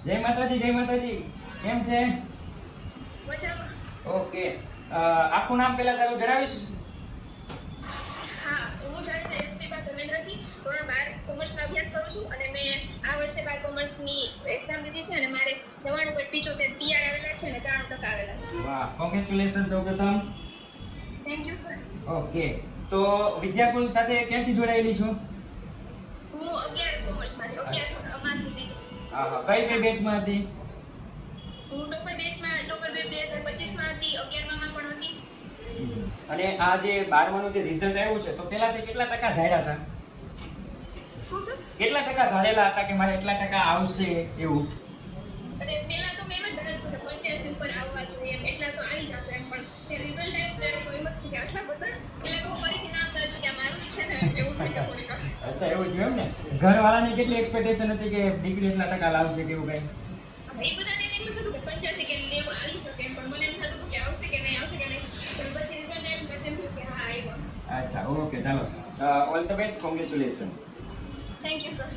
જય માતાજી, જય માતાજી. કેમ છે? મજામાં. ઓકે. આખું નામ પહેલા તારું જણાવીશ? હા, હું જાણીતા યશવીબા ધર્મેન્દ્રસિંહ ધોરણ 12 કોમર્સમાં અભ્યાસ કરું છું અને મેં આ વર્ષે 12 કોમર્સની એક્ઝામ દીધી છે અને મારે 99.75 PR આવેલા છે અને 93% આવેલા છે. વાહ, કોંગ્રેચ્યુલેશન સૌપ્રથમ. Thank you sir. ઓકે. તો વિદ્યાકુલ સાથે ક્યાંથી જોડાયેલી છો? હું 11 કોમર્સમાંથી 11 માંથી મેં હા હા. કઈ કઈ બેચમાં હતી? હું ટોપર બેચમાં ટોપર બે 2025 માં હતી, 11 માં પણ હતી. અને આ જે 12માનું જે રિઝલ્ટ આવ્યું છે તો પહેલા તે કેટલા ટકા ધાર્યા હતા? શું સર? કેટલા ટકા ધારેલા હતા કે મારે એટલા ટકા આવશે એવું? અને પહેલા તો મેં એમ જ ધાર્યું હતું કે 85 ઉપર આવવા જોઈએ એમ, એટલા તો આવી જશે એમ, પણ જે રિઝલ્ટ આવ્યું ત્યારે તો એમ જ થયું કે આટલા બધા, પહેલા તો હું ફરીથી નામ લખું કે આ મારું જ છે ને એવું થઈ ગયું થોડીક વાર. અચ્છા, એવું થયું એમ ને. ઘરવાળાની કેટલી એક્સપેક્ટેશન હતી કે દીકરી એટલા ટકા લાવશે કે એવું કઈ? એ બધાને એમ જ હતું કે 85 કે 90 આવી શકે એમ, પણ મને એમ થતું હતું કે આવશે કે નહીં આવશે કે નહીં, પણ પછી રિઝલ્ટ આવ્યું પછી એમ થયું કે હા આવ્યો. અચ્છા, ઓકે, ચાલો. All the best, congratulation. Thank you sir.